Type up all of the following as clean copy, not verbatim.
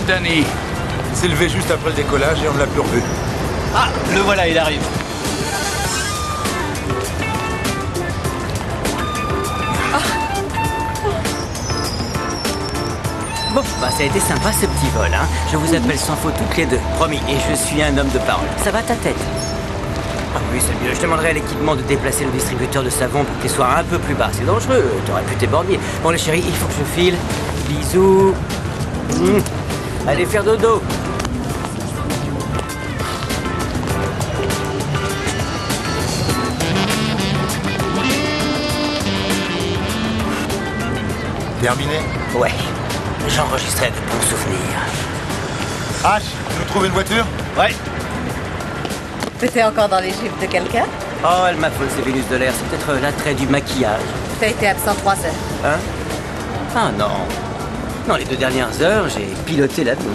Danny. Il s'est levé juste après le décollage et on ne l'a plus revu. Ah, le voilà, il arrive. Bon, bah ça a été sympa ce petit vol, hein. Je vous appelle sans faute toutes les deux, promis, et je suis un homme de parole. Ça va ta tête? Ah oui, c'est mieux. Je demanderai à l'équipement de déplacer le distributeur de savon pour qu'il soit un peu plus bas. C'est dangereux, t'aurais pu t'éborgner. Bon, les chéris, il faut que je file. Bisous. Allez faire dodo. Terminé? Ouais, j'enregistrais de bons souvenirs. H, tu veux trouver une voiture? Ouais. T'étais encore dans les gifs de quelqu'un? Oh, elle m'a volé ces Vénus de l'air. C'est peut-être l'attrait du maquillage. T'as été absent 3 heures. Hein? Ah non. Non, les 2 dernières heures, j'ai piloté l'avion.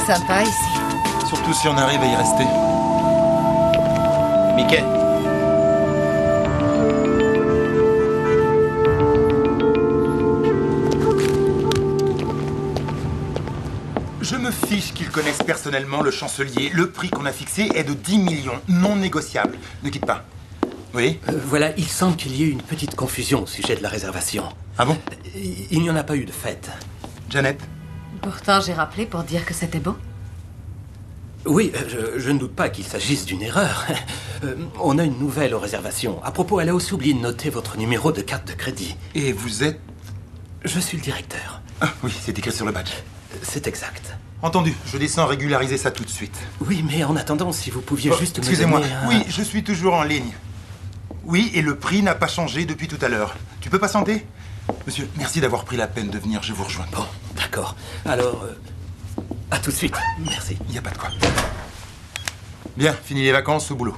C'est sympa ici. Surtout si on arrive à y rester. Mickey. Je me fiche qu'ils connaissent personnellement le chancelier. Le prix qu'on a fixé est de 10 millions, non négociable. Ne quitte pas. Oui? Voilà, il semble qu'il y ait eu une petite confusion au sujet de la réservation. Ah bon? Il n'y en a pas eu de fait. Janet? Pourtant, j'ai rappelé pour dire que c'était beau. Oui, je ne doute pas qu'il s'agisse d'une erreur. On a une nouvelle aux réservations. À propos, elle a aussi oublié de noter votre numéro de carte de crédit. Et vous êtes? Je suis le directeur. Ah oui, c'est écrit sur le badge. C'est exact. Entendu, je descends régulariser ça tout de suite. Oui, mais en attendant, si vous pouviez Oh, juste me excusez-moi. donner un... Oui, je suis toujours en ligne. Oui, et le prix n'a pas changé depuis tout à l'heure. Tu peux patienter? Monsieur, merci d'avoir pris la peine de venir, je vous rejoins. Bon, d'accord. Alors, à tout de suite. Merci. Il n'y a pas de quoi. Bien, fini les vacances, au boulot.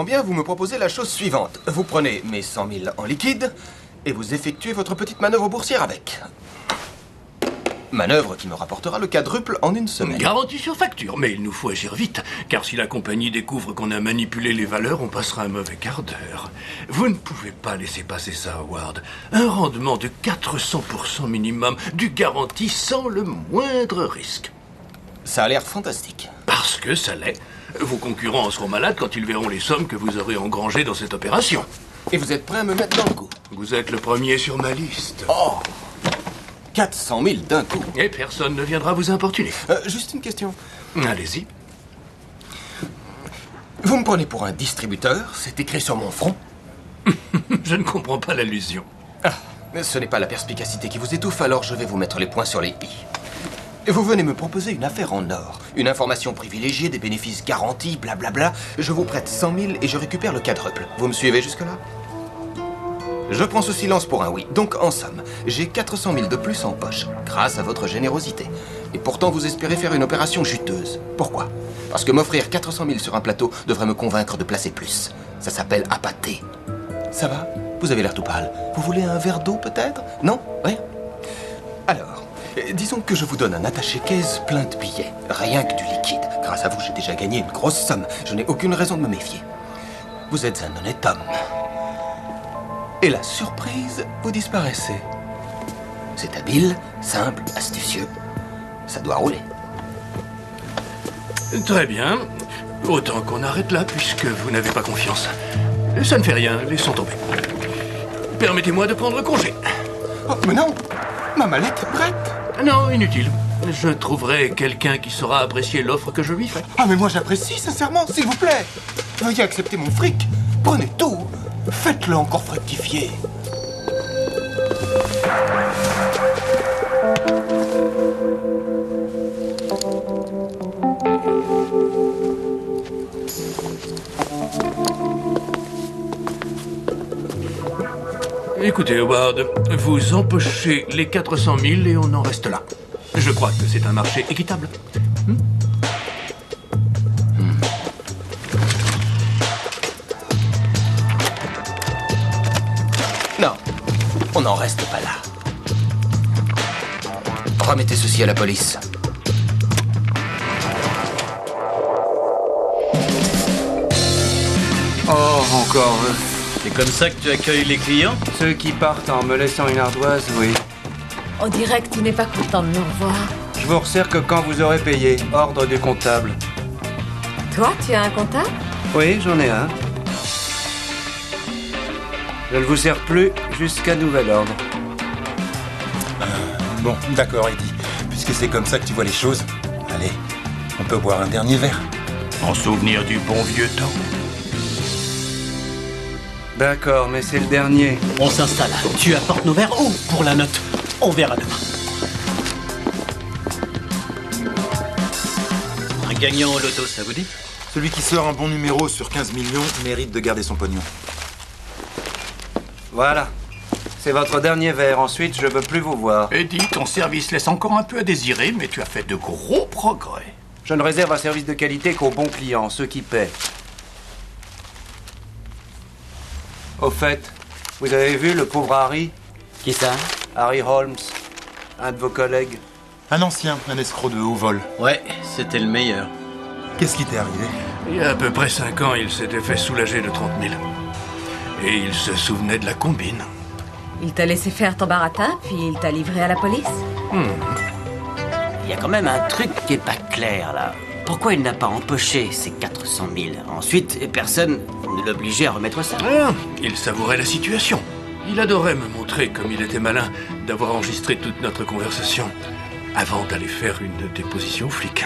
Bien, vous me proposez la chose suivante. Vous prenez mes 100 000 en liquide et vous effectuez votre petite manœuvre boursière avec. Manœuvre qui me rapportera le quadruple en une semaine. Garantie sur facture, mais il nous faut agir vite, car si la compagnie découvre qu'on a manipulé les valeurs, on passera un mauvais quart d'heure. Vous ne pouvez pas laisser passer ça, Howard. Un rendement de 400% minimum, du garanti sans le moindre risque. Ça a l'air fantastique. Parce que ça l'est. Vos concurrents en seront malades quand ils verront les sommes que vous aurez engrangées dans cette opération. Et vous êtes prêt à me mettre dans le coup? Vous êtes le premier sur ma liste. Oh! 400 000 d'un coup. Et personne ne viendra vous importuner. Juste une question. Allez-y. Vous me prenez pour un distributeur? C'est écrit sur mon front. Je ne comprends pas l'allusion. Ah, ce n'est pas la perspicacité qui vous étouffe, alors je vais vous mettre les points sur les i. Vous venez me proposer une affaire en or. Une information privilégiée, des bénéfices garantis, blablabla. Je vous prête 100 000 et je récupère le quadruple. Vous me suivez jusque-là? Je prends ce silence pour un oui. Donc, en somme, j'ai 400 000 de plus en poche, grâce à votre générosité. Et pourtant, vous espérez faire une opération juteuse. Pourquoi? Parce que m'offrir 400 000 sur un plateau devrait me convaincre de placer plus. Ça s'appelle appâter. Ça va? Vous avez l'air tout pâle. Vous voulez un verre d'eau, peut-être? Non? Rien? Alors, disons que je vous donne un attaché-caisse plein de billets. Rien que du liquide. Grâce à vous, j'ai déjà gagné une grosse somme. Je n'ai aucune raison de me méfier. Vous êtes un honnête homme. Et la surprise, vous disparaissez. C'est habile, simple, astucieux. Ça doit rouler. Très bien. Autant qu'on arrête là, puisque vous n'avez pas confiance. Ça ne fait rien, laissons tomber. Permettez-moi de prendre congé. Oh, mais non! Ma mallette est prête! Non, inutile. Je trouverai quelqu'un qui saura apprécier l'offre que je lui fais. Ah, mais moi j'apprécie, sincèrement, s'il vous plaît! Veuillez accepter mon fric! Prenez tout! Faites-le encore fructifier! Écoutez, Howard, vous empochez les 400 000 et on en reste là. Je crois que c'est un marché équitable. Non, on n'en reste pas là. Remettez ceci à la police. Oh, encore eux. C'est comme ça que tu accueilles les clients? Ceux qui partent en me laissant une ardoise, oui. On dirait que tu n'es pas content de nous revoir. Je vous resserre que quand vous aurez payé. Ordre du comptable. Toi, tu as un comptable? Oui, j'en ai un. Je ne vous sers plus jusqu'à nouvel ordre. Bon, d'accord, Eddie. Puisque c'est comme ça que tu vois les choses, allez, on peut boire un dernier verre. En souvenir du bon vieux temps. D'accord, mais c'est le dernier. On s'installe. Tu apportes nos verres ou pour la note? On verra demain. Un gagnant au loto, ça vous dit? Celui qui sort un bon numéro sur 15 millions mérite de garder son pognon. Voilà. C'est votre dernier verre. Ensuite, je veux plus vous voir. Eddie, ton service laisse encore un peu à désirer, mais tu as fait de gros progrès. Je ne réserve un service de qualité qu'aux bons clients, ceux qui paient. Au fait, vous avez vu le pauvre Harry? Qui ça? Harry Holmes, un de vos collègues. Un ancien, un escroc de haut vol. Ouais, c'était le meilleur. Qu'est-ce qui t'est arrivé? Il y a à peu près 5 ans, il s'était fait soulager de 30 000. Et il se souvenait de la combine. Il t'a laissé faire ton baratin, puis il t'a livré à la police? Il y a quand même un truc qui est pas clair, là. Pourquoi il n'a pas empoché ces 400 000? Ensuite, personne ne l'obligeait à remettre ça. Rien. Il savourait la situation. Il adorait me montrer comme il était malin d'avoir enregistré toute notre conversation avant d'aller faire une déposition aux flics.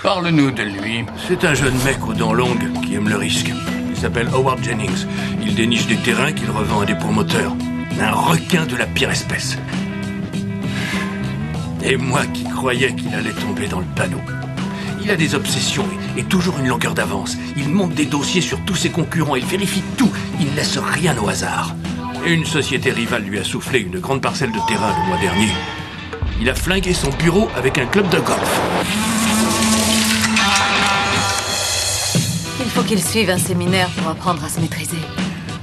Parle-nous de lui. C'est un jeune mec aux dents longues qui aime le risque. Il s'appelle Howard Jennings. Il déniche des terrains qu'il revend à des promoteurs. Un requin de la pire espèce. Et moi qui croyais qu'il allait tomber dans le panneau. Il a des obsessions et toujours une longueur d'avance. Il monte des dossiers sur tous ses concurrents. Il vérifie tout. Il ne laisse rien au hasard. Une société rivale lui a soufflé une grande parcelle de terrain le mois dernier. Il a flingué son bureau avec un club de golf. Il faut qu'il suive un séminaire pour apprendre à se maîtriser.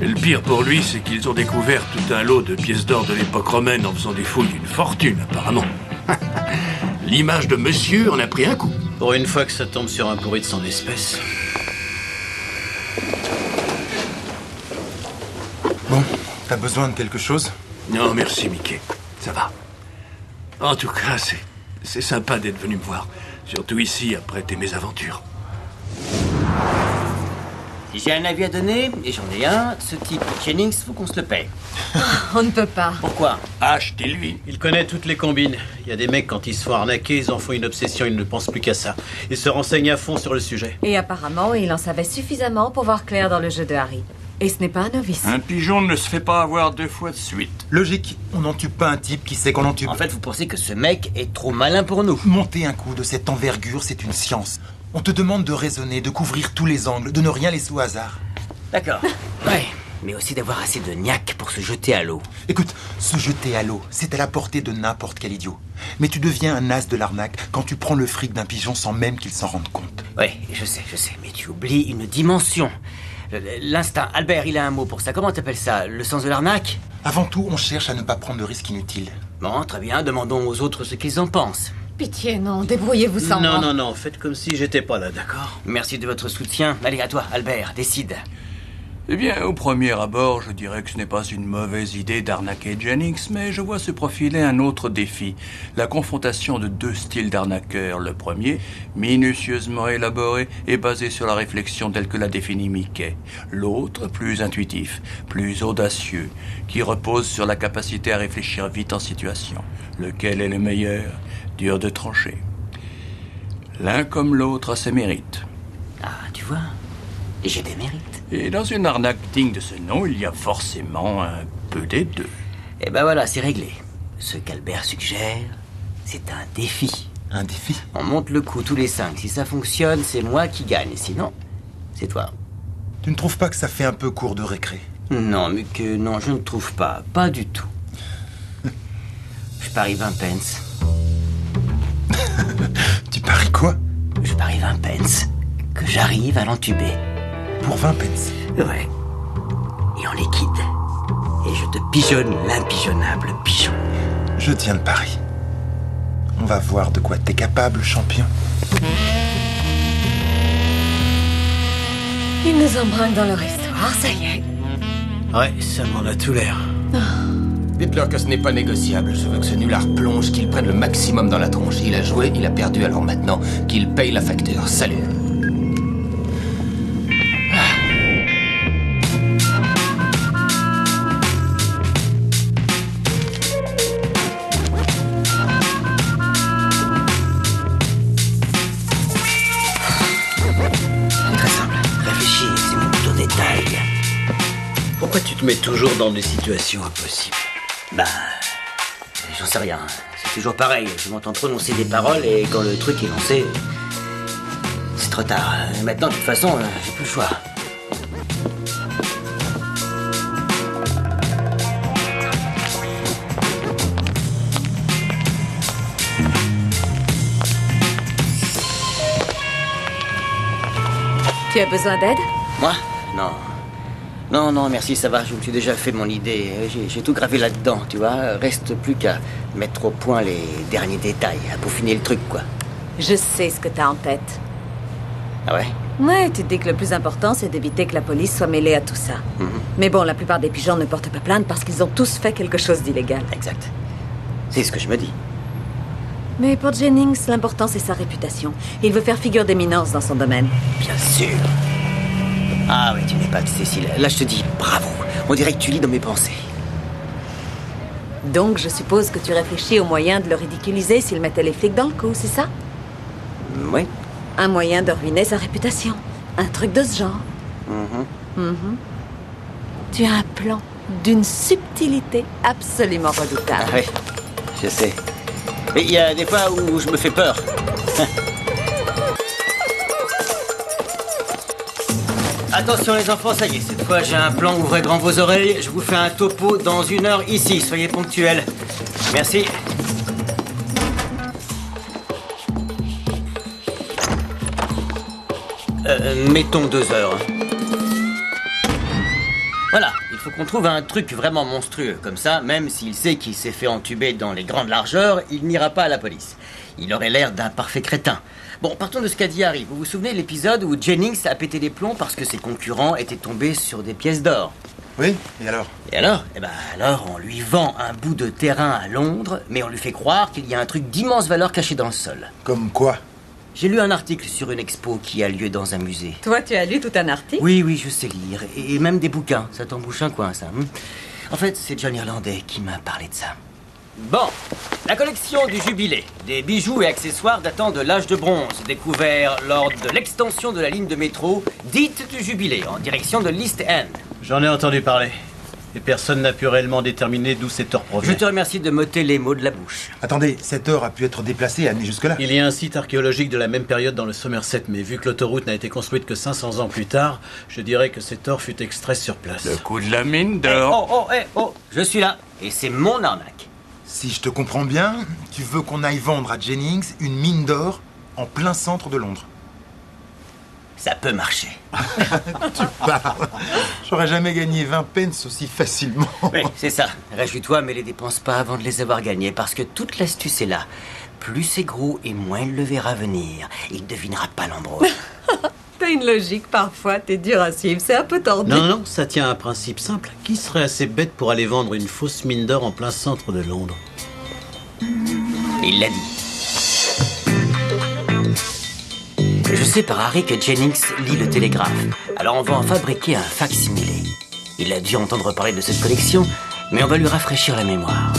Et le pire pour lui, c'est qu'ils ont découvert tout un lot de pièces d'or de l'époque romaine en faisant des fouilles d'une fortune, apparemment. L'image de monsieur en a pris un coup. Pour une fois que ça tombe sur un pourri de son espèce. Bon, t'as besoin de quelque chose? Non, merci, Mickey. Ça va. En tout cas, c'est sympa d'être venu me voir. Surtout ici, après tes mésaventures. Si j'ai un avis à donner, et j'en ai un, ce type Jennings, faut qu'on se le paye. On ne peut pas. Pourquoi? Achetez-lui. Il connaît toutes les combines. Il y a des mecs, quand ils se font arnaquer, ils en font une obsession, ils ne pensent plus qu'à ça. Ils se renseignent à fond sur le sujet. Et apparemment, il en savait suffisamment pour voir clair dans le jeu de Harry. Et ce n'est pas un novice. Un pigeon ne se fait pas avoir 2 fois de suite. Logique, on n'entube pas un type qui sait qu'on entube. En fait, vous pensez que ce mec est trop malin pour nous? Monter un coup de cette envergure, c'est une science. On te demande de raisonner, de couvrir tous les angles, de ne rien laisser au hasard. D'accord. Ouais, mais aussi d'avoir assez de niaque pour se jeter à l'eau. Écoute, se jeter à l'eau, c'est à la portée de n'importe quel idiot. Mais tu deviens un as de l'arnaque quand tu prends le fric d'un pigeon sans même qu'il s'en rende compte. Ouais, je sais, mais tu oublies une dimension. L'instinct. Albert, il a un mot pour ça. Comment t'appelles ça? Le sens de l'arnaque? Avant tout, on cherche à ne pas prendre de risques inutiles. Bon, très bien, demandons aux autres ce qu'ils en pensent. Pitié, non, débrouillez-vous sans moi. Non, faites comme si j'étais pas là, d'accord? Merci de votre soutien. Allez, à toi, Albert, décide. Eh bien, au premier abord, je dirais que ce n'est pas une mauvaise idée d'arnaquer Jennings, mais je vois se profiler un autre défi. La confrontation de 2 styles d'arnaqueurs. Le premier, minutieusement élaboré et basé sur la réflexion telle que l'a définie Mickey. L'autre, plus intuitif, plus audacieux, qui repose sur la capacité à réfléchir vite en situation. Lequel est le meilleur? Dur de trancher. L'un comme l'autre a ses mérites. Ah, tu vois, j'ai des mérites. Et dans une arnaque digne de ce nom, il y a forcément un peu des deux. Et ben voilà, c'est réglé. Ce qu'Albert suggère, c'est un défi. Un défi? On monte le coup tous les 5. Si ça fonctionne, c'est moi qui gagne. Sinon, c'est toi. Tu ne trouves pas que ça fait un peu court de récré? Non, mais que non, je ne trouve pas. Pas du tout. Je parie 20 pence. Tu paries quoi? Je parie 20 pence que j'arrive à l'entuber. Pour 20 pence? Ouais. Et en liquide. Et je te pigeonne l'impigeonnable pigeon. Je tiens le pari. On va voir de quoi t'es capable, champion. Ils nous embringuent dans leur histoire, ça y est. Ouais, ça m'en a tout l'air. Dites-leur que ce n'est pas négociable. Je veux que ce nulard plonge, qu'il prenne le maximum dans la tronche. Il a joué, il a perdu, alors maintenant qu'il paye la facture. Salut. Pourquoi tu te mets toujours dans des situations impossibles? Bah, j'en sais rien. C'est toujours pareil. Je m'entends prononcer des paroles et quand le truc est lancé, c'est trop tard. Maintenant, de toute façon, j'ai plus le choix. Tu as besoin d'aide? Moi? Non. Non, merci, ça va. Je me suis déjà fait mon idée. J'ai tout gravé là-dedans, tu vois. Reste plus qu'à mettre au point les derniers détails, à peaufiner le truc, quoi. Je sais ce que t'as en tête. Ah ouais? Ouais, tu te dis que le plus important, c'est d'éviter que la police soit mêlée à tout ça. Mais bon, la plupart des pigeons ne portent pas plainte parce qu'ils ont tous fait quelque chose d'illégal. Exact. C'est ce que je me dis. Mais pour Jennings, l'important, c'est sa réputation. Il veut faire figure d'éminence dans son domaine. Bien sûr. Ah ouais, tu n'es pas de Cécile. Là, je te dis bravo. On dirait que tu lis dans mes pensées. Donc, je suppose que tu réfléchis au moyen de le ridiculiser s'il mettait les flics dans le coup, c'est ça? Oui. Un moyen de ruiner sa réputation. Un truc de ce genre. Tu as un plan d'une subtilité absolument redoutable. Ah oui, je sais. Mais il y a des fois où je me fais peur. Attention les enfants, ça y est, cette fois j'ai un plan, ouvrez grand vos oreilles. Je vous fais un topo dans 1 heure ici, soyez ponctuels. Merci. Mettons 2 heures. Voilà, il faut qu'on trouve un truc vraiment monstrueux. Comme ça, même s'il sait qu'il s'est fait entuber dans les grandes largeurs, il n'ira pas à la police. Il aurait l'air d'un parfait crétin. Bon, partons de ce qu'a dit Harry. Vous vous souvenez de l'épisode où Jennings a pété les plombs parce que ses concurrents étaient tombés sur des pièces d'or? Oui, et alors? Et alors? Eh ben alors, on lui vend un bout de terrain à Londres, mais on lui fait croire qu'il y a un truc d'immense valeur caché dans le sol. Comme quoi? J'ai lu un article sur une expo qui a lieu dans un musée. Toi, tu as lu tout un article? Oui, je sais lire. Et même des bouquins. Ça t'embouche un coin, ça. En fait, c'est John Irlandais qui m'a parlé de ça. Bon, la collection du Jubilé. Des bijoux et accessoires datant de l'âge de bronze, découverts lors de l'extension de la ligne de métro dite du Jubilé, en direction de l'East End. J'en ai entendu parler. Et personne n'a pu réellement déterminer d'où cet or provient. Je te remercie de m'ôter les mots de la bouche. Attendez, cet or a pu être déplacé et amené jusque-là. Il y a un site archéologique de la même période dans le Somerset, mais vu que l'autoroute n'a été construite que 500 ans plus tard, je dirais que cet or fut extrait sur place. Le coup de la mine d'or. Je suis là. Et c'est mon arnaque. Si je te comprends bien, tu veux qu'on aille vendre à Jennings une mine d'or en plein centre de Londres. Ça peut marcher. Tu parles. J'aurais jamais gagné 20 pence aussi facilement. Oui, c'est ça. Réjouis-toi, mais les dépense pas avant de les avoir gagnés, parce que toute l'astuce est là. Plus c'est gros et moins il le verra venir. Il devinera pas l'embrouille. T'as une logique parfois, t'es dur à suivre, c'est un peu tordu. Non, ça tient à un principe simple. Qui serait assez bête pour aller vendre une fausse mine d'or en plein centre de Londres? Il l'a dit. Je sais par Harry que Jennings lit le télégraphe. Alors on va en fabriquer un fac-similé. Il a dû entendre parler de cette collection, mais on va lui rafraîchir la mémoire.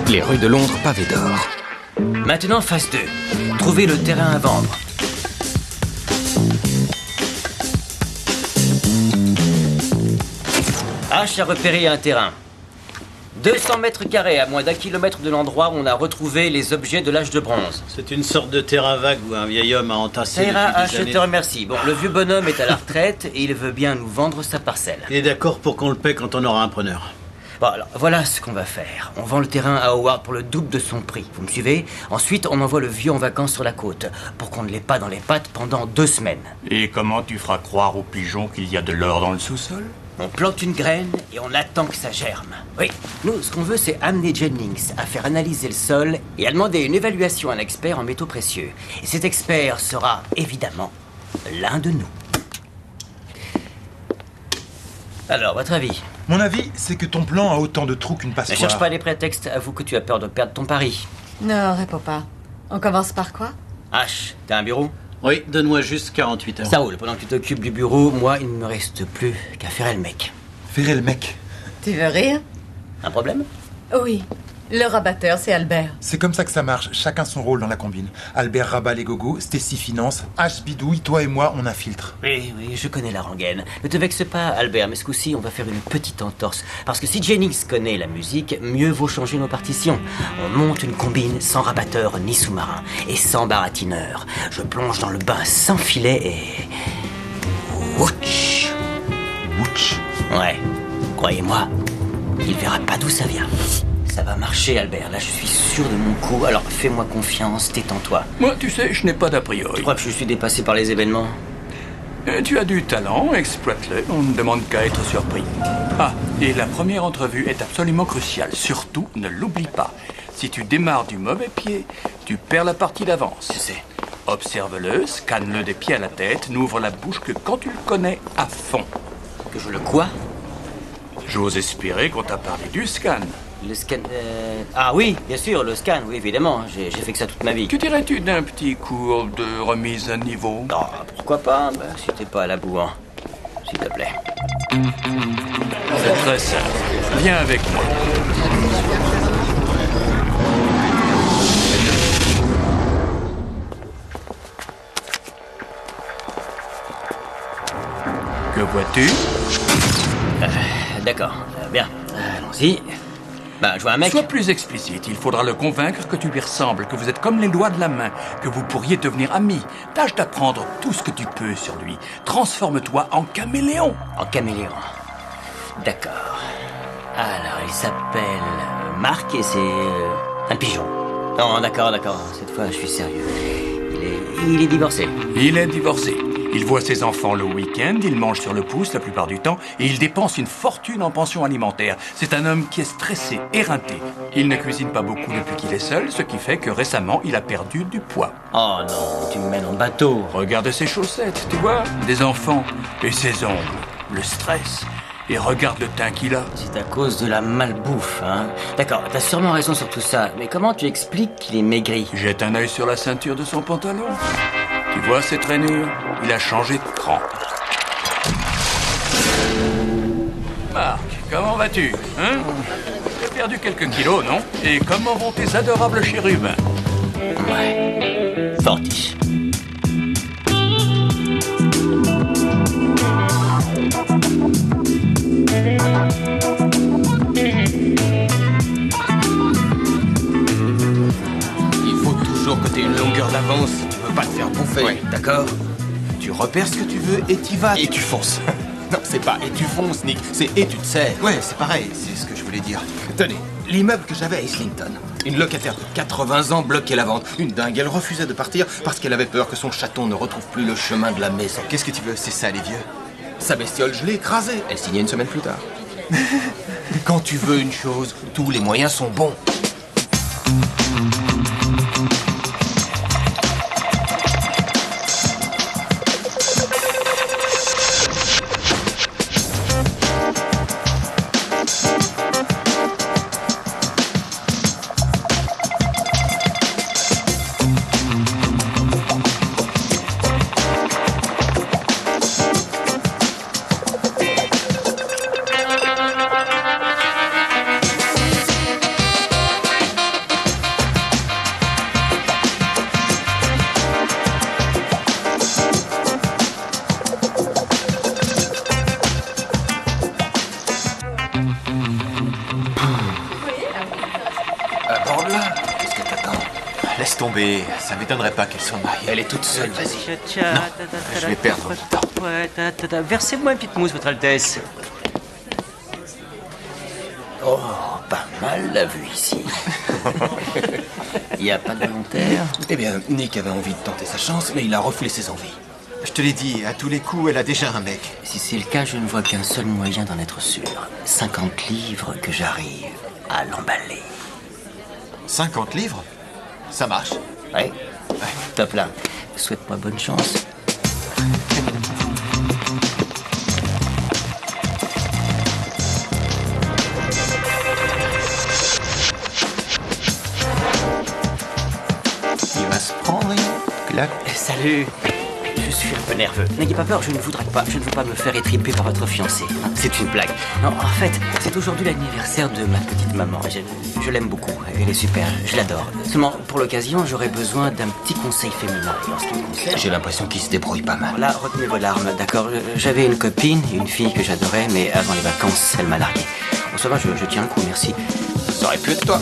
Les rues de Londres pavées d'or. Maintenant, phase 2. Trouver le terrain à vendre. H a repéré un terrain. 200 mètres carrés à moins d'1 kilomètre de l'endroit où on a retrouvé les objets de l'âge de bronze. C'est une sorte de terrain vague où un vieil homme a entassé Ça ira, depuis H, des je années. te remercie. Bon, le vieux bonhomme est à la retraite et il veut bien nous vendre sa parcelle. Il est d'accord pour qu'on le paie quand on aura un preneur. Bon, alors, voilà ce qu'on va faire. On vend le terrain à Howard pour le double de son prix. Vous me suivez? Ensuite, on envoie le vieux en vacances sur la côte, pour qu'on ne l'ait pas dans les pattes pendant 2 semaines. Et comment tu feras croire aux pigeons qu'il y a de l'or dans le sous-sol? On plante une graine et on attend que ça germe. Oui, nous, ce qu'on veut, c'est amener Jennings à faire analyser le sol et à demander une évaluation à un expert en métaux précieux. Et cet expert sera, évidemment, l'un de nous. Alors, votre avis? Mon avis, c'est que ton plan a autant de trous qu'une Ne passoire. cherche pas les prétextes, avoue que tu as peur de perdre ton pari. Non, réponds pas. On commence par quoi? H, t'as un bureau? Oui, donne-moi juste 48 heures. Ça roule, pendant que tu t'occupes du bureau, moi, il ne me reste plus qu'à faire le mec. Ferrer le mec. Tu veux rire? Un problème? Oui. Le rabatteur, c'est Albert. C'est comme ça que ça marche, chacun son rôle dans la combine. Albert rabat les gogos, Stacy finance, H bidouille, toi et moi on infiltre. Oui, je connais la rengaine. Ne te vexe pas, Albert, mais ce coup-ci, on va faire une petite entorse. Parce que si Jennings connaît la musique, mieux vaut changer nos partitions. On monte une combine sans rabatteur ni sous-marin, et sans baratineur. Je plonge dans le bain sans filet et... Ouch! Ouch. Ouais, croyez-moi, il verra pas d'où ça vient. Ça va marcher, Albert. Là, je suis sûr de mon coup. Alors, fais-moi confiance, détends-toi. Moi, tu sais, je n'ai pas d'a priori. Tu crois que je suis dépassé par les événements? Tu as du talent, exploite-le, on ne demande qu'à être surpris. Ah, et la première entrevue est absolument cruciale. Surtout, ne l'oublie pas. Si tu démarres du mauvais pied, tu perds la partie d'avance. Je sais. Observe-le, scanne-le des pieds à la tête, n'ouvre la bouche que quand tu le connais à fond. Que je le quoi? J'ose espérer qu'on t'a parlé du scan. Le scan... Ah oui, bien sûr, le scan, oui, évidemment. J'ai fait que ça toute ma vie. Que dirais-tu d'un petit cours de remise à niveau? Non, pourquoi pas? Bah, si t'es pas à la boue, hein. S'il te plaît. C'est très simple. Viens avec moi. Que vois-tu? D'accord, bien. Allons-y. Bah, je vois un mec... Sois plus explicite. Il faudra le convaincre que tu lui ressembles, que vous êtes comme les doigts de la main, que vous pourriez devenir amis. Tâche d'apprendre tout ce que tu peux sur lui. Transforme-toi en caméléon. En caméléon. D'accord. Alors, il s'appelle Marc et c'est un pigeon. Non, d'accord. Cette fois, je suis sérieux. Il est divorcé. Il est divorcé. Il voit ses enfants le week-end, il mange sur le pouce la plupart du temps et il dépense une fortune en pension alimentaire. C'est un homme qui est stressé, éreinté. Il ne cuisine pas beaucoup depuis qu'il est seul, ce qui fait que récemment, il a perdu du poids. Oh non, tu me mènes en bateau. Regarde ses chaussettes, tu vois, des enfants et ses ongles, le stress. Et regarde le teint qu'il a. C'est à cause de la malbouffe, hein. D'accord, t'as sûrement raison sur tout ça, mais comment tu expliques qu'il est maigri? Jette un œil sur la ceinture de son pantalon. Tu vois cette rainure? Il a changé de cran. Marc, comment vas-tu? Hein? Tu as perdu quelques kilos, non? Et comment vont tes adorables chérubins? Ouais. Fortiche. Il faut toujours que tu aies une longueur d'avance si tu veux pas te faire bouffer, Ouais. d'accord? Tu repères ce que tu veux et t'y vas. Et tu fonces. Non, c'est pas et tu fonces, Nick, c'est et tu te sers. Ouais, c'est pareil, c'est ce que je voulais dire. Tenez, l'immeuble que j'avais à Islington. Une locataire de 80 ans bloquait la vente. Une dingue, elle refusait de partir parce qu'elle avait peur que son chaton ne retrouve plus le chemin de la maison. Qu'est-ce que tu veux? C'est ça, les vieux? Sa bestiole, je l'ai écrasée. Elle signait une semaine plus tard. Quand tu veux une chose, tous les moyens sont bons. Aborde-la. Qu'est-ce que t'attends? Laisse tomber, ça m'étonnerait pas qu'elle soit mariée. Elle est toute seule, vas-y. Non, je vais perdre mon temps. Versez-moi une petite mousse, Votre Altesse. Oh, pas mal la vue ici. Il n'y a pas de volontaire? Eh bien, Nick avait envie de tenter sa chance, mais il a refoulé ses envies. Je te l'ai dit, à tous les coups, elle a déjà un mec. Si c'est le cas, je ne vois qu'un seul moyen d'en être sûr. 50 livres que j'arrive à l'emballer. 50 livres? Ça marche. Ouais. Top là. Souhaite-moi bonne chance. Il va se prendre une claque. Salut. Je suis un peu nerveux. N'ayez pas peur, je ne veux pas me faire étriper par votre fiancé. Hein. C'est une blague. Non, en fait, c'est aujourd'hui l'anniversaire de ma petite maman. Je l'aime beaucoup. Elle est super. Je l'adore. Seulement, pour l'occasion, j'aurais besoin d'un petit conseil féminin. Et en ce qui me concerne... J'ai l'impression qu'il se débrouille pas mal. Là, retenez vos larmes, d'accord? J'avais une copine, une fille que j'adorais, mais avant les vacances, elle m'a largué. Bon, ça va, je tiens le coup, merci. Ça aurait pu être toi.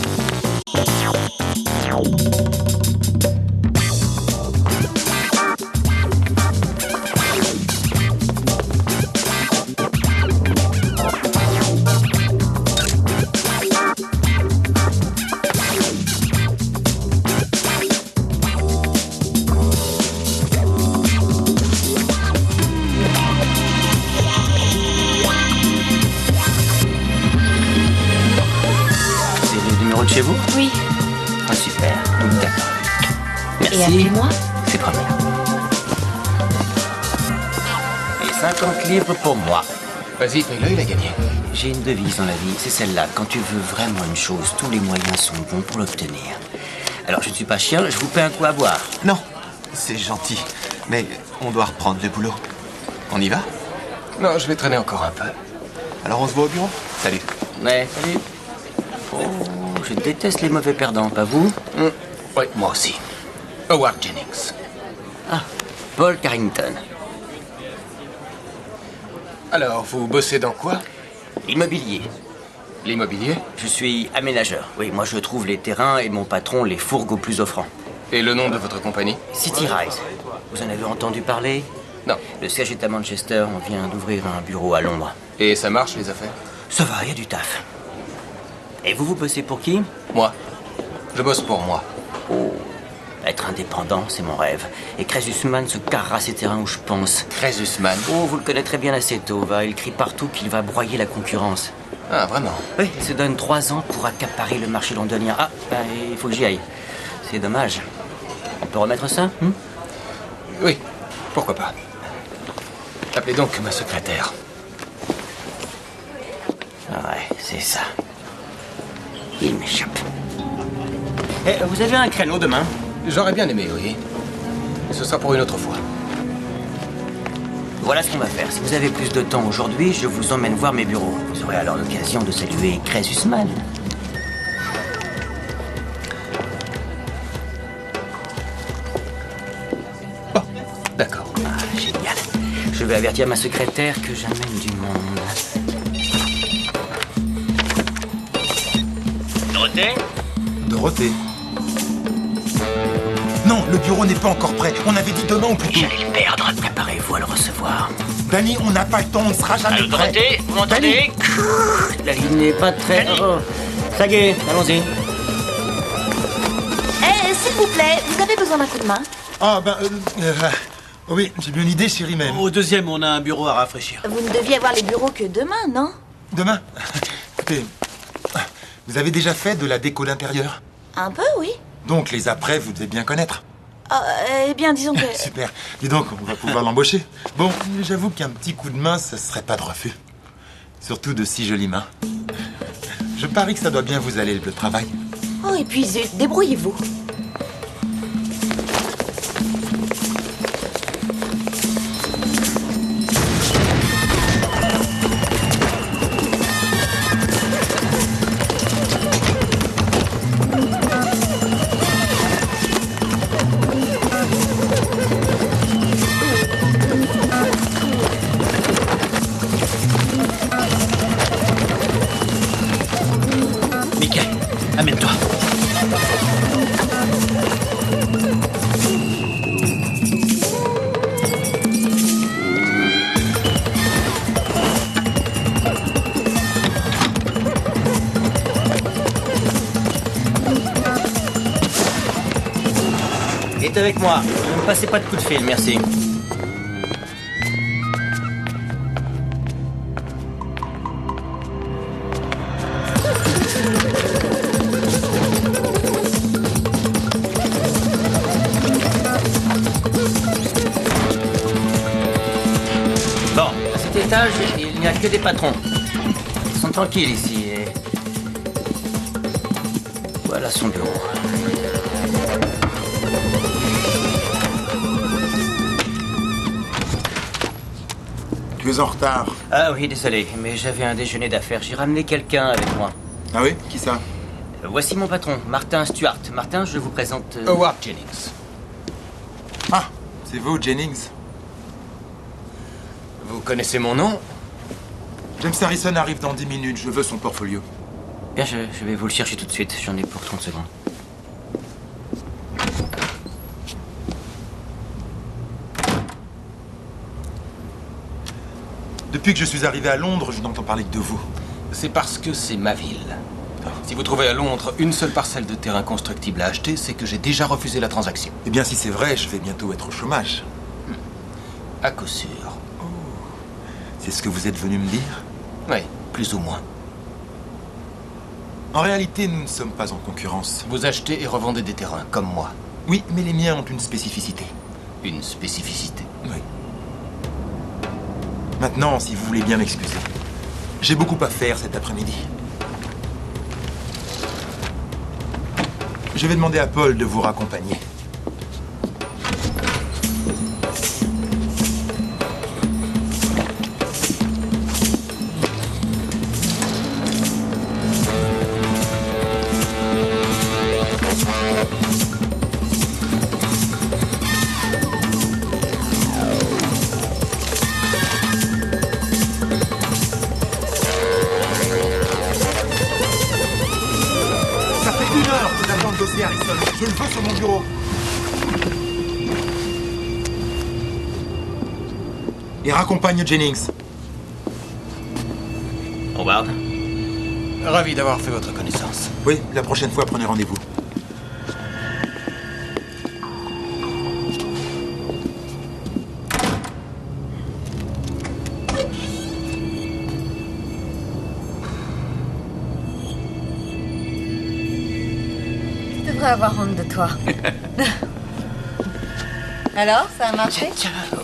Chez vous? Oui. Ah, super. D'accord. Merci. Et appelez-moi? C'est promis. Et 50 livres pour moi. Vas-y, fais-le, il a gagné. J'ai une devise dans la vie, c'est celle-là. Quand tu veux vraiment une chose, tous les moyens sont bons pour l'obtenir. Alors, je ne suis pas chien, je vous paie un coup à boire. Non, c'est gentil. Mais on doit reprendre le boulot. On y va? Non, je vais traîner encore un peu. Alors on se voit au bureau? Salut. Ouais, salut. Oh, je déteste les mauvais perdants, pas vous? Oui, moi aussi. Howard Jennings. Ah, Paul Carrington. Alors, vous bossez dans quoi? Immobilier. L'immobilier? Je suis aménageur. Oui, moi je trouve les terrains et mon patron les fourgue aux plus offrants. Et le nom de votre compagnie? City Rise. Vous en avez entendu parler? Non. Le siège est à Manchester, on vient d'ouvrir un bureau à Londres. Et ça marche, les affaires? Ça va, il y a du taf. Et vous bossez pour qui? Moi. Je bosse pour moi. Oh, être indépendant, c'est mon rêve. Et Crésusman se carrera ces terrains où je pense. Crésusman? Oh, vous le connaîtrez bien assez tôt, va. Il crie partout qu'il va broyer la concurrence. Ah, vraiment? Oui, il se donne 3 ans pour accaparer le marché londonien. Ah, ben, il faut que j'y aille. C'est dommage. On peut remettre ça? Oui, pourquoi pas. Appelez donc ma secrétaire. Ah ouais, c'est ça. Il m'échappe. Eh, vous avez un créneau demain? J'aurais bien aimé, oui. Ce sera pour une autre fois. Voilà ce qu'on va faire. Si vous avez plus de temps aujourd'hui, je vous emmène voir mes bureaux. Vous aurez alors l'occasion de saluer Crésus Mann. Bon, d'accord. Ah, génial. Je vais avertir ma secrétaire que j'amène du monde. Dorothée ? Dorothée. Non, le bureau n'est pas encore prêt. On avait dit demain ou plus tôt. J'allais le perdre. Préparez-vous à le recevoir. Danny, on n'a pas le temps, on ne sera jamais Allô, prêt. Dorothée, vous m'entendez ? La ligne n'est pas très... Oh. Ça y est, allons-y. Eh, s'il vous plaît, vous avez besoin d'un coup de main? Ah, oui, j'ai bien une idée, chérie, même. Au deuxième, on a un bureau à rafraîchir. Vous ne deviez avoir les bureaux que demain, non? Demain. Écoutez, vous avez déjà fait de la déco d'intérieur? Un peu, oui. Donc, les après, vous devez bien connaître. Eh bien, disons que... Super. Dis donc, on va pouvoir l'embaucher. Bon, j'avoue qu'un petit coup de main, ça serait pas de refus. Surtout de si jolies mains. Je parie que ça doit bien vous aller, le travail. Oh, et puis, zut, débrouillez-vous. Mickey, amène-toi. Il est avec moi. Ne me passez pas de coup de fil, merci. Bon, à cet étage, il n'y a que des patrons. Ils sont tranquilles ici. Et... voilà son bureau. Tu es en retard. Ah oui, désolé, mais j'avais un déjeuner d'affaires. J'ai ramené quelqu'un avec moi. Ah oui? Qui ça? Voici mon patron, Martin Stuart. Martin, je vous présente... Howard Jennings. Ah, c'est vous, Jennings. Vous connaissez mon nom? James Harrison arrive dans 10 minutes. Je veux son portfolio. Bien, je vais vous le chercher tout de suite. J'en ai pour 30 secondes. Depuis que je suis arrivé à Londres, je n'entends parler que de vous. C'est parce que c'est ma ville. Si vous trouvez à Londres une seule parcelle de terrain constructible à acheter, c'est que j'ai déjà refusé la transaction. Eh bien, si c'est vrai, je vais bientôt être au chômage. À coup sûr. C'est ce que vous êtes venu me dire? Oui, plus ou moins. En réalité, nous ne sommes pas en concurrence. Vous achetez et revendez des terrains, comme moi. Oui, mais les miens ont une spécificité. Une spécificité? Oui. Maintenant, si vous voulez bien m'excuser, j'ai beaucoup à faire cet après-midi. Je vais demander à Paul de vous raccompagner. Ça fait 1 heure que j'attends le dossier, Harrison. Je le veux sur mon bureau. Et raccompagne Jennings. Howard. Ravi d'avoir fait votre connaissance. Oui, la prochaine fois, prenez rendez-vous. Tu devrais avoir honte de toi. Alors, ça a marché?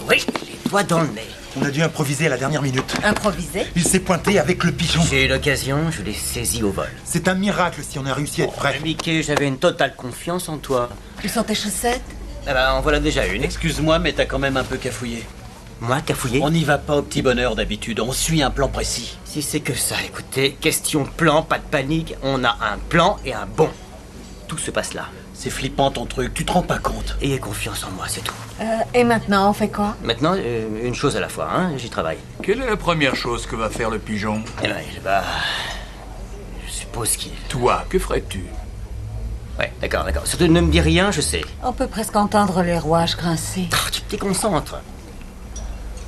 Oui, les doigts dans le nez. On a dû improviser à la dernière minute. Improvisé? Il s'est pointé avec le pigeon. J'ai eu l'occasion, je l'ai saisi au vol. C'est un miracle si on a réussi à être prêt. Mickey, j'avais une totale confiance en toi. Où sont tes chaussettes? Eh ben, en voilà déjà une. Excuse-moi, mais t'as quand même un peu cafouillé. Moi, cafouillé? On n'y va pas au petit bonheur d'habitude, on suit un plan précis. Si c'est que ça, écoutez, question plan, pas de panique, on a un plan et un bon. Tout se passe là. C'est flippant ton truc, tu te rends pas compte. Ayez confiance en moi, c'est tout. Et maintenant, on fait quoi? Maintenant, une chose à la fois, hein, j'y travaille. Quelle est la première chose que va faire le pigeon? Eh ben, il va... Je suppose qu'il... Toi, que ferais-tu? Ouais, d'accord. Surtout ne me dis rien, je sais. On peut presque entendre les rouages grincer. Oh, tu te déconcentres.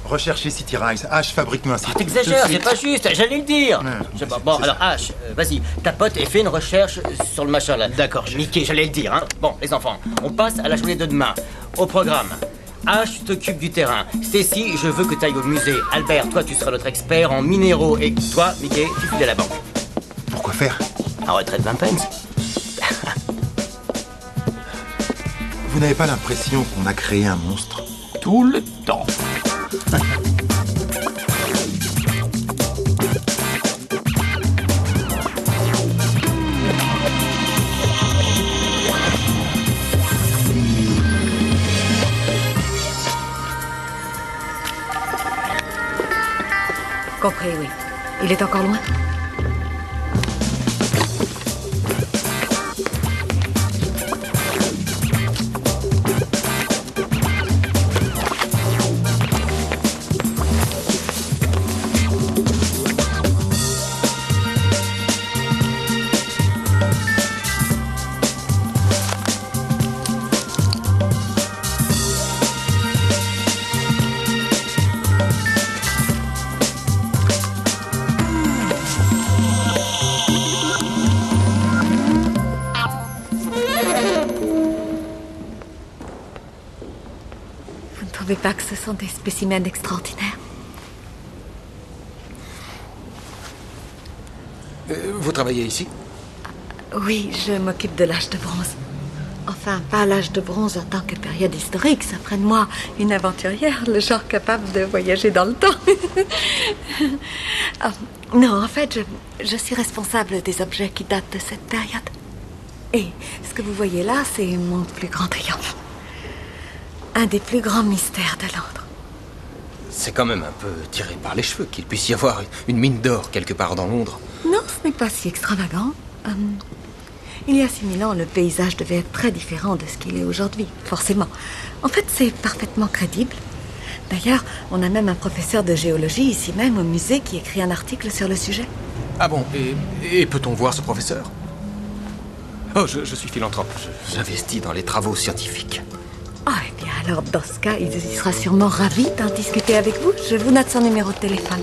Recherchez City Rise. H, fabrique-moi un site. T'exagères, Tout de c'est pas juste, j'allais le dire. Ouais, Bon, c'est alors ça. H, vas-y, tapote et fais une recherche sur le machin là. D'accord, Mickey, j'allais le dire, hein. Bon, les enfants, on passe à la journée de demain. Au programme. H, tu t'occupes du terrain. Stacy, je veux que tu ailles au musée. Albert, toi, tu seras notre expert en minéraux. Et toi, Mickey, tu files à la banque. Pourquoi faire? À retraite 20 pence. Vous n'avez pas l'impression qu'on a créé un monstre? Tout le temps. Compris, oui. Il est encore loin? Vous ne trouvez pas que ce sont des spécimens extraordinaires? Vous travaillez ici? Oui, je m'occupe de l'âge de bronze. Enfin, pas l'âge de bronze en tant que période historique. Ça ferait de moi une aventurière, le genre capable de voyager dans le temps. Ah, non, en fait, je suis responsable des objets qui datent de cette période. Et ce que vous voyez là, c'est mon plus grand triomphe. Un des plus grands mystères de Londres. C'est quand même un peu tiré par les cheveux qu'il puisse y avoir une mine d'or quelque part dans Londres. Non, ce n'est pas si extravagant. Il y a 6000 ans, le paysage devait être très différent de ce qu'il est aujourd'hui, forcément. En fait, c'est parfaitement crédible. D'ailleurs, on a même un professeur de géologie ici même au musée qui écrit un article sur le sujet. Ah bon, et peut-on voir ce professeur? Oh, je suis philanthrope. J'investis dans les travaux scientifiques. Ah, eh bien alors, dans ce cas, il sera sûrement ravi d'en discuter avec vous. Je vous note son numéro de téléphone.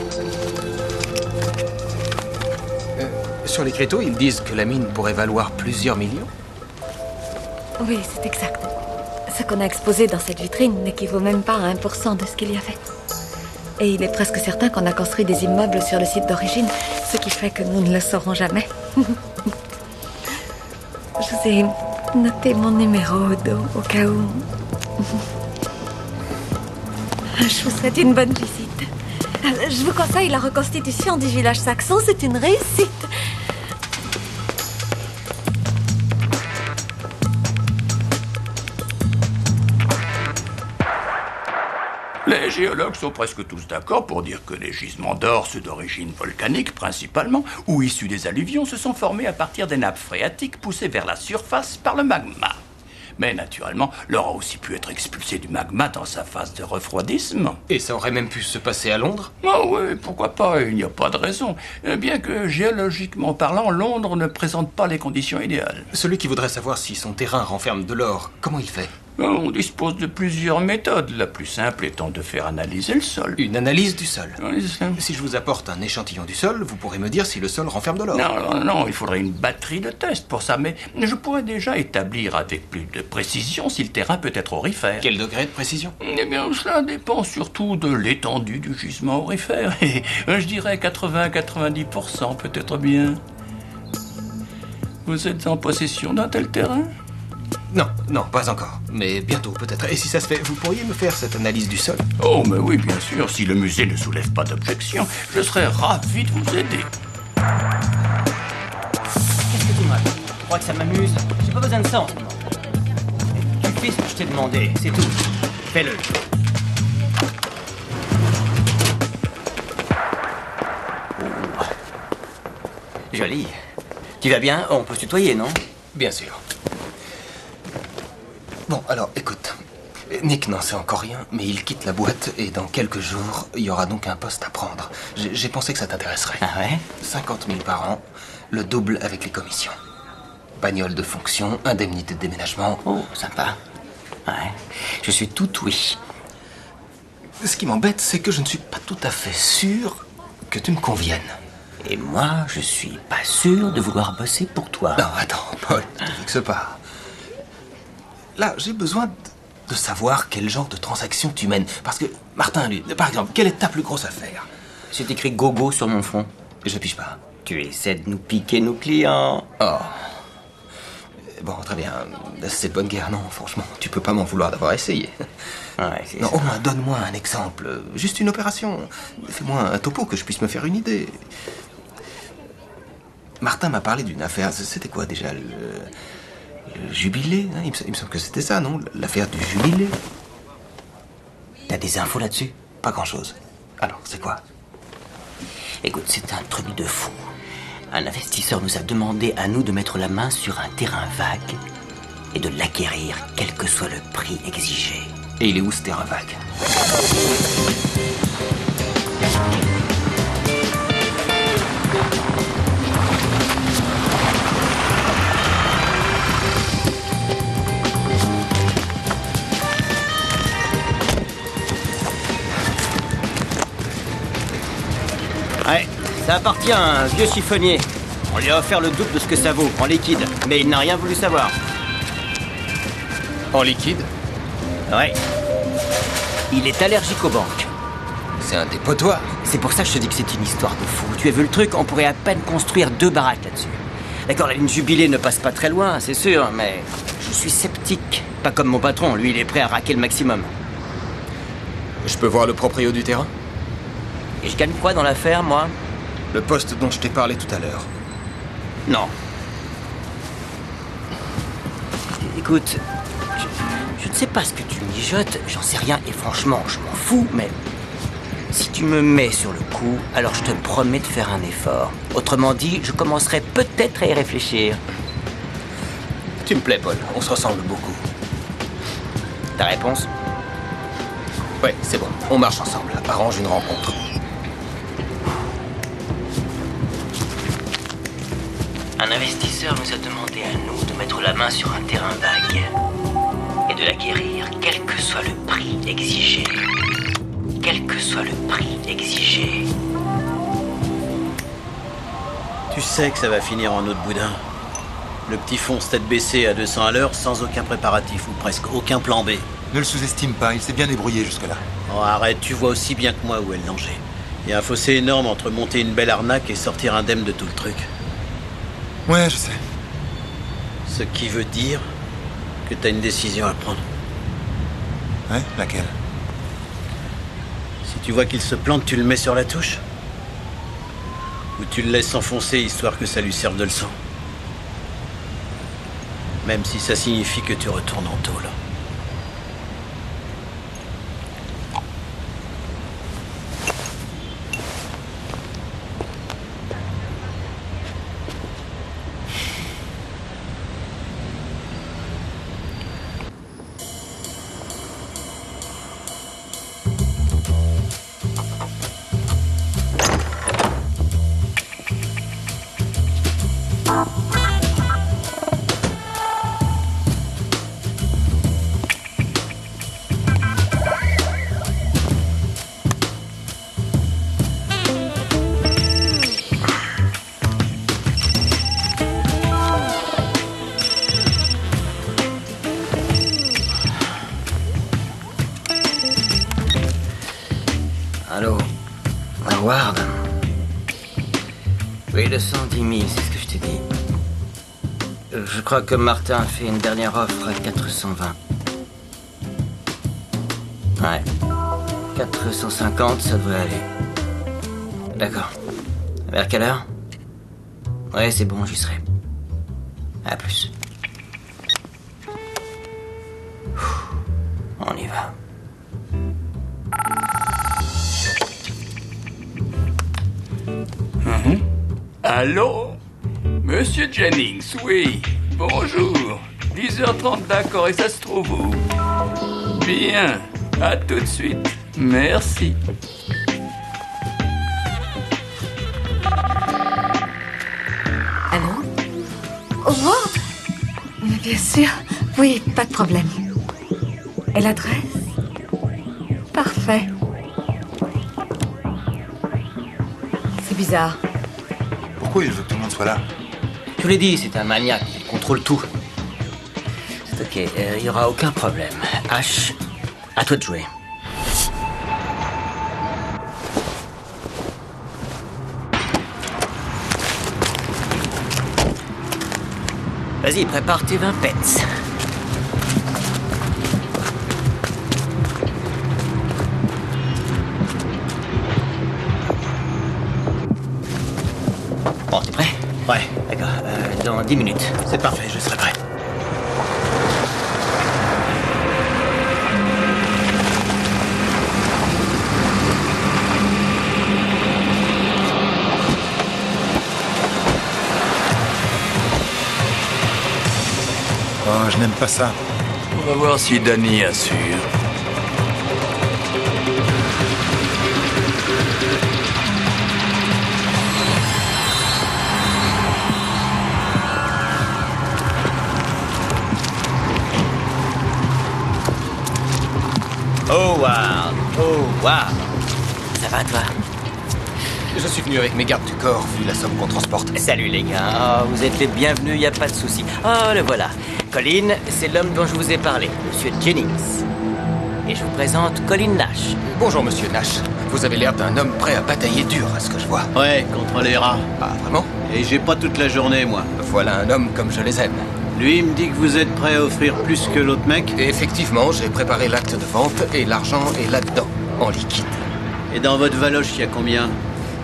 Sur les créteaux, ils disent que la mine pourrait valoir plusieurs millions. Oui, c'est exact. Ce qu'on a exposé dans cette vitrine n'équivaut même pas à 1% de ce qu'il y avait. Et il est presque certain qu'on a construit des immeubles sur le site d'origine, ce qui fait que nous ne le saurons jamais. Je vous ai noté mon numéro au dos, au cas où. Je vous souhaite une bonne visite. Je vous conseille la reconstitution du village saxon, c'est une réussite. Les géologues sont presque tous d'accord pour dire que les gisements d'or, ceux d'origine volcanique principalement, ou issus des alluvions, se sont formés à partir des nappes phréatiques poussées vers la surface par le magma. Mais naturellement, l'or a aussi pu être expulsé du magma dans sa phase de refroidissement. Et ça aurait même pu se passer à Londres? Ah oui, pourquoi pas, il n'y a pas de raison. Bien que géologiquement parlant, Londres ne présente pas les conditions idéales. Celui qui voudrait savoir si son terrain renferme de l'or, comment il fait? On dispose de plusieurs méthodes, la plus simple étant de faire analyser le sol. Une analyse du sol? Oui, c'est ça. Si je vous apporte un échantillon du sol, vous pourrez me dire si le sol renferme de l'or. Non, il faudrait une batterie de tests pour ça, mais je pourrais déjà établir avec plus de précision si le terrain peut être aurifère. Quel degré de précision? Eh bien, cela dépend surtout de l'étendue du gisement aurifère. Et je dirais 80-90% peut-être bien. Vous êtes en possession d'un tel terrain? Non, pas encore. Mais bientôt, peut-être. Et si ça se fait, vous pourriez me faire cette analyse du sol? Oh, mais oui, bien sûr. Si le musée ne soulève pas d'objection, je serais ravi de vous aider. Qu'est-ce que tu m'as? Tu crois que ça m'amuse? J'ai pas besoin de ça en ce moment. Tu suis ce que je t'ai demandé, c'est tout. Fais-le. Joli. Tu vas bien? On peut se tutoyer, non? Bien sûr. Bon, alors, écoute. Nick n'en sait encore rien, mais il quitte la boîte et dans quelques jours, il y aura donc un poste à prendre. J'ai pensé que ça t'intéresserait. Ah ouais? 50 000 par an, le double avec les commissions. Bagnole de fonction, indemnité de déménagement. Oh, sympa. Ouais. Je suis tout oui. Ce qui m'embête, c'est que je ne suis pas tout à fait sûr que tu me conviennes. Et moi, je suis pas sûr de vouloir bosser pour toi. Non, attends, Paul, ne te fixe pas. Là, j'ai besoin de savoir quel genre de transaction tu mènes. Parce que, Martin, lui, par exemple, quelle est ta plus grosse affaire? C'est écrit gogo sur mon front. Je pige pas. Tu essaies de nous piquer nos clients. Oh. Bon, très bien. C'est de bonne guerre, non, franchement. Tu peux pas m'en vouloir d'avoir essayé. Ouais, c'est Non, ça. au moins, donne-moi un exemple. Juste une opération. Fais-moi un topo que je puisse me faire une idée. Martin m'a parlé d'une affaire. C'était quoi déjà? Le jubilé, hein, il me semble que c'était ça, non? L'affaire du jubilé. T'as des infos là-dessus? Pas grand-chose. Alors, c'est quoi? Écoute, c'est un truc de fou. Un investisseur nous a demandé à nous de mettre la main sur un terrain vague et de l'acquérir, quel que soit le prix exigé. Et il est où ce terrain vague? Ouais, ça appartient à un vieux chiffonnier. On lui a offert le double de ce que ça vaut, en liquide. Mais il n'a rien voulu savoir. En liquide? Ouais. Il est allergique aux banques. C'est un dépotoir. C'est pour ça que je te dis que c'est une histoire de fou. Tu as vu le truc? On pourrait à peine construire 2 baraques là-dessus. D'accord, la ligne jubilée ne passe pas très loin, c'est sûr, mais je suis sceptique. Pas comme mon patron, lui il est prêt à raquer le maximum. Je peux voir le proprio du terrain? Et je gagne quoi dans l'affaire, moi? Le poste dont je t'ai parlé tout à l'heure. Non. Écoute, je ne sais pas ce que tu mijotes, j'en sais rien, et franchement, je m'en fous, mais si tu me mets sur le coup, alors je te promets de faire un effort. Autrement dit, je commencerai peut-être à y réfléchir. Tu me plais, Paul. On se ressemble beaucoup. Ta réponse? Ouais, c'est bon. On marche ensemble. Arrange une rencontre. Un investisseur nous a demandé à nous de mettre la main sur un terrain vague et de l'acquérir, quel que soit le prix exigé. Quel que soit le prix exigé. Tu sais que ça va finir en eau de boudin. Le petit fonce tête baissée à 200 à l'heure sans aucun préparatif ou presque aucun plan B. Ne le sous-estime pas, il s'est bien débrouillé jusque-là. Oh, arrête, tu vois aussi bien que moi où est le danger. Il y a un fossé énorme entre monter une belle arnaque et sortir indemne de tout le truc. Ouais, je sais. Ce qui veut dire que t'as une décision à prendre. Ouais, laquelle? Si tu vois qu'il se plante, tu le mets sur la touche? Ou tu le laisses s'enfoncer histoire que ça lui serve de leçon? Même si ça signifie que tu retournes en tôle. Allô? Howard? Oui, le 110 000, c'est ce que je t'ai dit. Je crois que Martin a fait une dernière offre à 420. Ouais. 450, ça devrait aller. D'accord. Vers quelle heure? Ouais, c'est bon, j'y serai. À plus. On y va. Allô? Monsieur Jennings, oui. Bonjour. 10h30, d'accord, et ça se trouve où? Bien. À tout de suite. Merci. Allô? Howard? Mais bien sûr. Oui, pas de problème. Et l'adresse? Parfait. C'est bizarre. Pourquoi il veut que tout le monde soit là? Je vous l'ai dit, c'est un maniaque. Il contrôle tout. C'est ok, il n'y aura aucun problème. H, à toi de jouer. Vas-y, prépare tes 20 pets. Bon, t'es prêt? Ouais, D'accord, dans 10 minutes. c'est parfait, je serai prêt. Oh, je n'aime pas ça. On va voir si Danny assure. Oh, wow. Oh, wow. Ça va, toi? Je suis venu avec mes gardes du corps, vu la somme qu'on transporte. Salut, les gars. Oh, vous êtes les bienvenus, y a pas de souci. Oh, le voilà. Colin, c'est l'homme dont je vous ai parlé, Monsieur Jennings. Et je vous présente Colin Nash. Bonjour, monsieur Nash. Vous avez l'air d'un homme prêt à batailler dur, à ce que je vois. Ouais, contre les rats. Ah, vraiment? Et j'ai pas toute la journée, moi. Voilà un homme comme je les aime. Lui, il me dit que vous êtes prêt à offrir plus que l'autre mec. Et effectivement, j'ai préparé l'acte de vente et l'argent est là-dedans, en liquide. Et dans votre valoche, il y a combien?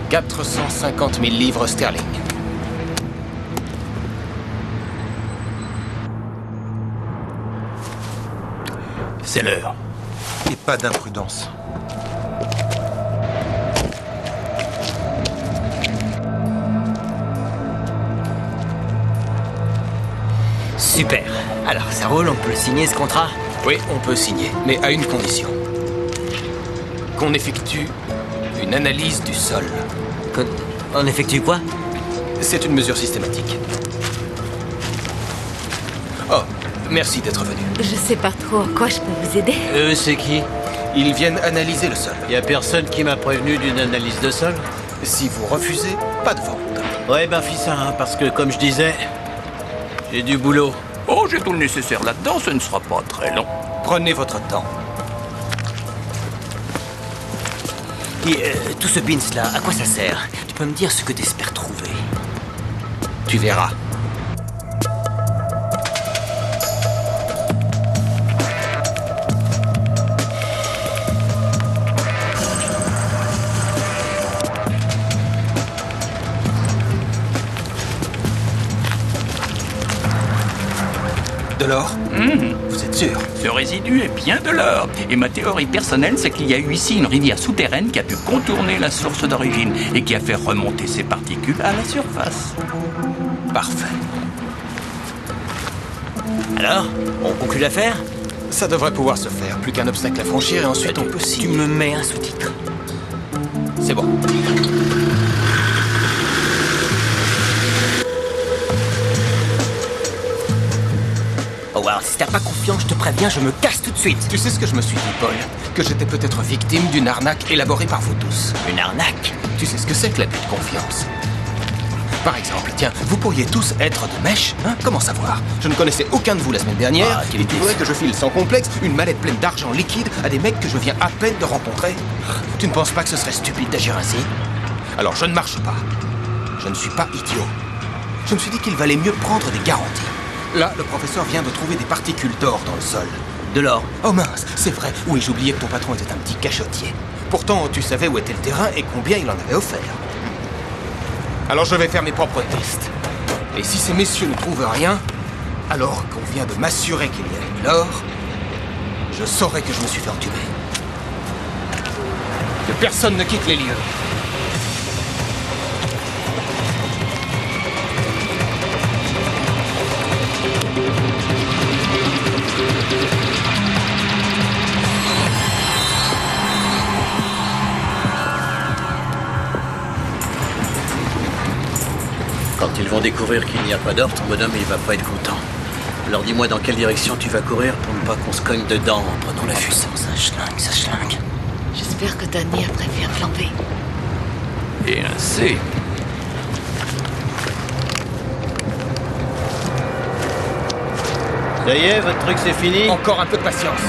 450 000 livres sterling. C'est l'heure. Et pas d'imprudence. Super. Alors, ça roule, on peut le signer, ce contrat? Oui, on peut signer, mais à une condition. Qu'on effectue une analyse du sol. On effectue quoi? C'est une mesure systématique. Oh, merci d'être venu. Je sais pas trop en quoi je peux vous aider. C'est qui? Ils viennent analyser le sol. Y a personne qui m'a prévenu d'une analyse de sol? Si vous refusez, pas de vente. Ouais, ben fis ça, hein, parce que comme je disais, j'ai du boulot. Oh, j'ai tout le nécessaire là-dedans, ce ne sera pas très long. Prenez votre temps. Et tout ce bins-là, à quoi ça sert? Tu peux me dire ce que t'espères trouver? Tu verras. De l'or? Vous êtes sûr? Ce résidu est bien de l'or. Et ma théorie personnelle, c'est qu'il y a eu ici une rivière souterraine qui a pu contourner la source d'origine et qui a fait remonter ces particules à la surface. Parfait. Alors, on conclut l'affaire? Ça devrait pouvoir se faire. Plus qu'un obstacle à franchir et ensuite on peut Tu signer. me mets un sous-titre. C'est bon. Howard, si t'as pas confiance, je te préviens, je me casse tout de suite. Tu sais ce que je me suis dit, Paul? Que j'étais peut-être victime d'une arnaque élaborée par vous tous. Une arnaque? Tu sais ce que c'est que l'abus de confiance? Par exemple, tiens, vous pourriez tous être de mèche, hein? Comment savoir? Je ne connaissais aucun de vous la semaine dernière, Ah, quelle et tu idée. voudrais que je file sans complexe une mallette pleine d'argent liquide à des mecs que je viens à peine de rencontrer? Tu ne penses pas que ce serait stupide d'agir ainsi? Alors je ne marche pas. Je ne suis pas idiot. Je me suis dit qu'il valait mieux prendre des garanties. Là, le professeur vient de trouver des particules d'or dans le sol. De l'or. Oh mince, c'est vrai. Oui, j'oubliais que ton patron était un petit cachotier. Pourtant, tu savais où était le terrain et combien il en avait offert. Alors je vais faire mes propres tests. Et si ces messieurs ne trouvent rien, alors qu'on vient de m'assurer qu'il y avait de l'or, je saurai que je me suis fait entuber. Que personne ne quitte les lieux. Quand ils vont découvrir qu'il n'y a pas d'or, ton bonhomme, il va pas être content. Alors dis-moi dans quelle direction tu vas courir pour ne pas qu'on se cogne dedans en prenant la fuite. Ça schlingue. J'espère que Danny a prévu un plan B. Et un C. Ça y est, votre truc c'est fini? Encore un peu de patience.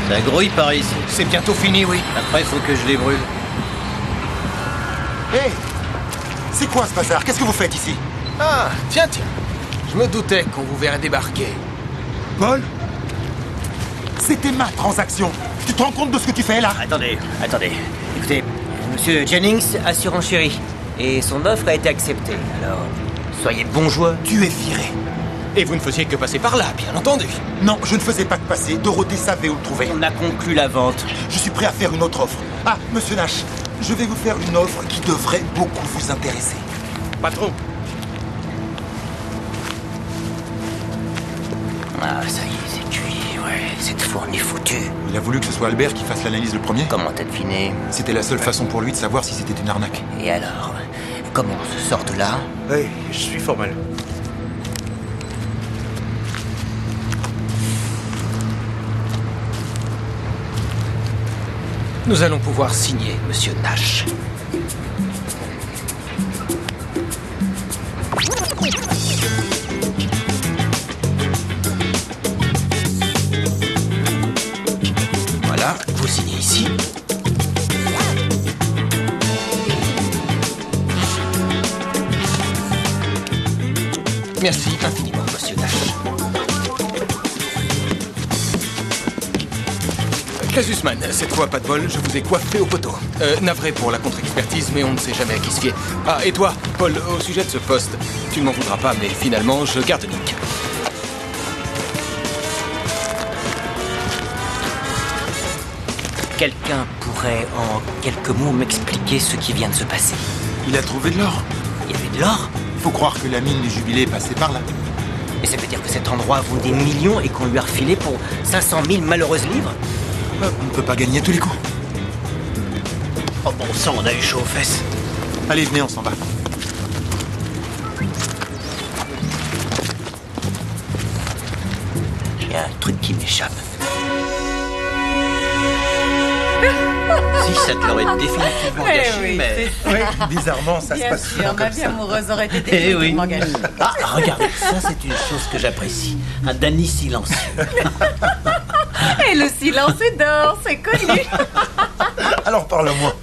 Ça grouille par ici. C'est bientôt fini, oui. Après, il faut que je les brûle. Hé, c'est quoi ce bazar? Qu'est-ce que vous faites ici? Ah, tiens. Je me doutais qu'on vous verrait débarquer. Paul? C'était ma transaction. Tu te rends compte de ce que tu fais là? Attendez. Écoutez, monsieur Jennings a surenchéri. Et son offre a été acceptée. Alors, soyez bon joueur. Tu es viré. Et vous ne faisiez que passer par là, bien entendu. Non, je ne faisais pas de passer. Dorothée savait où le trouver. On a conclu la vente. Je suis prêt à faire une autre offre. Ah, monsieur Nash, je vais vous faire une offre qui devrait beaucoup vous intéresser. Patron. Ah, ça y est, c'est cuit, ouais. Cette fournie foutue. Il a voulu que ce soit Albert qui fasse l'analyse le premier. Comment t'as deviné? C'était la seule façon pour lui de savoir si c'était une arnaque. Et alors, comment on se sort de là? Oui, je suis formel. Nous allons pouvoir signer, monsieur Nash. Voilà, vous signez ici. Merci infiniment, monsieur Nash. Casusman, cette fois pas de bol, je vous ai coiffé au poteau. Navré pour la contre-expertise, mais on ne sait jamais à qui se fier. Ah, et toi, Paul, au sujet de ce poste, tu ne m'en voudras pas, mais finalement, je garde Nick. Quelqu'un pourrait, en quelques mots, m'expliquer ce qui vient de se passer? Il a trouvé de l'or. Il y avait de l'or? Faut croire que la mine du Jubilé est passée par là. Et ça veut dire que cet endroit vaut des millions et qu'on lui a refilé pour 500 000 malheureuses livres? On ne peut pas gagner à tous les coups. Oh bon sang, on a eu chaud aux fesses. Allez, venez, on s'en va. Il y a un truc qui m'échappe. Si, ça te l'aurait définitivement gâché, oui, mais... Oui, bizarrement, ça se Bien passe sûr, souvent ma comme vie ça. amoureuse aurait été Eh oui. définitivement gâchée. Ah, regardez, ça c'est une chose que j'apprécie. Un Danny silencieux. Et le silence est d'or, c'est connu. Alors parle-moi.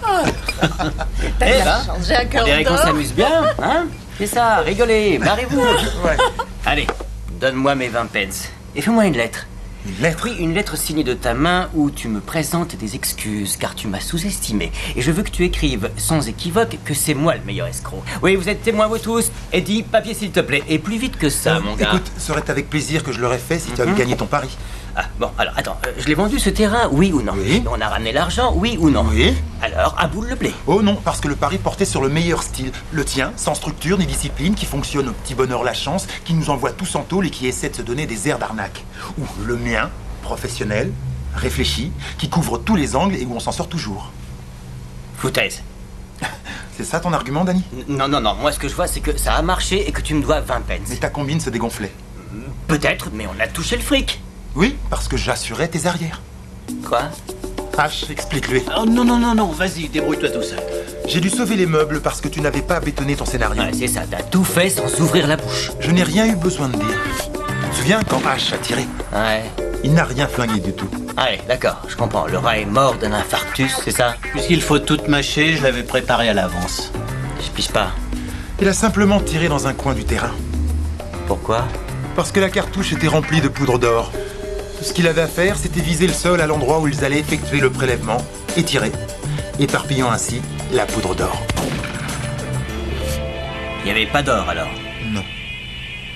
T'as Eh bien ben, changé un On cœur dirait qu'on d'or. s'amuse bien, hein? C'est ça, rigolez, marrez-vous. Ouais. Allez, donne-moi mes 20 pence. Et fais-moi une lettre. Une lettre? Oui, une lettre signée de ta main où tu me présentes des excuses, car tu m'as sous-estimé. Et je veux que tu écrives sans équivoque que c'est moi le meilleur escroc. Oui, vous êtes témoins, vous tous. Eddie, papier s'il te plaît. Et plus vite que ça, mon gars. Écoute, ce serait avec plaisir que je l'aurais fait si tu avais gagné ton pari. Ah, bon, alors, attends, je l'ai vendu ce terrain, oui ou non? Oui. On a ramené l'argent, oui ou non? Oui. Alors, à boule le blé. Oh non, parce que le pari portait sur le meilleur style. Le tien, sans structure ni discipline, qui fonctionne au petit bonheur la chance, qui nous envoie tous en tôle et qui essaie de se donner des airs d'arnaque. Ou le mien, professionnel, réfléchi, qui couvre tous les angles et où on s'en sort toujours. Foutaise. C'est ça ton argument, Danny? Non, moi ce que je vois c'est que ça a marché et que tu me dois 20 pence. Mais ta combine se dégonflait. Peut-être, mais on a touché le fric. Oui, parce que j'assurais tes arrières. Quoi? H, explique-lui. Oh non, vas-y, débrouille-toi tout seul. J'ai dû sauver les meubles parce que tu n'avais pas bétonné ton scénario. Ouais, c'est ça, t'as tout fait sans ouvrir la bouche. Je n'ai rien eu besoin de dire. Tu te souviens quand H a tiré? Ouais. Il n'a rien flingué du tout. Allez, d'accord, je comprends. Le rat est mort d'un infarctus, c'est ça? Puisqu'il faut tout mâcher, je l'avais préparé à l'avance. Je pige pas. Il a simplement tiré dans un coin du terrain. Pourquoi? Parce que la cartouche était remplie de poudre d'or. Tout ce qu'il avait à faire, c'était viser le sol à l'endroit où ils allaient effectuer le prélèvement et tirer, éparpillant ainsi la poudre d'or. Il n'y avait pas d'or alors? Non.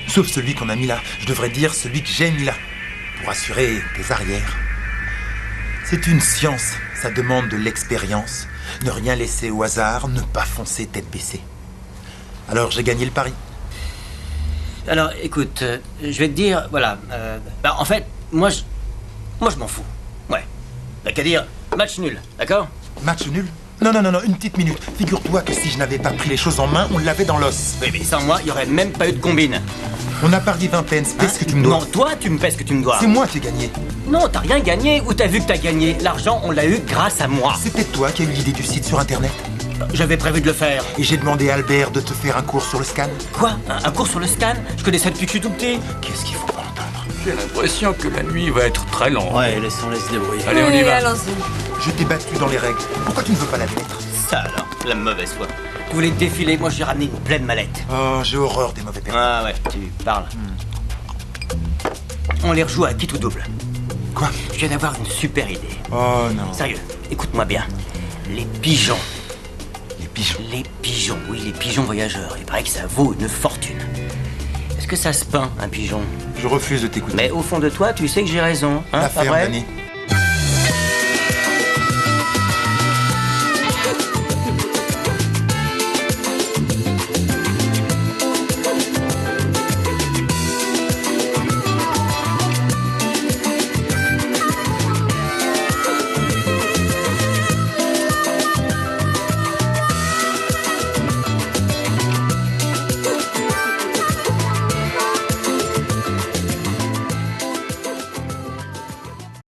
Sauf celui qu'on a mis là. Je devrais dire celui que j'ai mis là. Pour assurer des arrières. C'est une science. Ça demande de l'expérience. Ne rien laisser au hasard, ne pas foncer tête baissée. Alors j'ai gagné le pari. Alors, écoute, je vais te dire, voilà. En fait, moi je m'en fous. Ouais. T'as qu'à dire match nul, d'accord? Match nul? Non, une petite minute. Figure-toi que si je n'avais pas pris les choses en main, on l'avait dans l'os. Oui, mais sans moi, il n'y aurait même pas eu de combine. On a parié 20 pence. Paie ce que tu me dois. Non, toi, tu me paies ce que tu me dois. C'est moi qui ai gagné. Non, t'as rien gagné ou t'as vu que t'as gagné. L'argent, on l'a eu grâce à moi. C'est peut-être toi qui as eu l'idée du site sur Internet. J'avais prévu de le faire. Et j'ai demandé à Albert de te faire un cours sur le scan. Quoi? Un cours sur le scan? Je connais ça depuis que je suis tout petit. Qu'est-ce qu'il faut pas entendre? J'ai l'impression que la nuit va être très longue. Ouais, laissons-les se débrouiller. Allez, on y va. Allons-y. Je t'ai battu dans les règles. Pourquoi tu ne veux pas l'admettre? Ça alors, la mauvaise foi. Tu voulais te défiler, moi j'ai ramené une pleine mallette. Oh, j'ai horreur des mauvais perdants. Ah ouais, tu parles. On les rejoue à quitte ou double. Quoi? Je viens d'avoir une super idée. Oh non. Sérieux, écoute-moi bien. Les pigeons. Les pigeons? Les pigeons, oui, les pigeons voyageurs. Il paraît que ça vaut une fortune. Est-ce que ça se peint, un pigeon? Je refuse de t'écouter. Mais au fond de toi, tu sais que j'ai raison, hein? La pas ferme, vrai? Danny.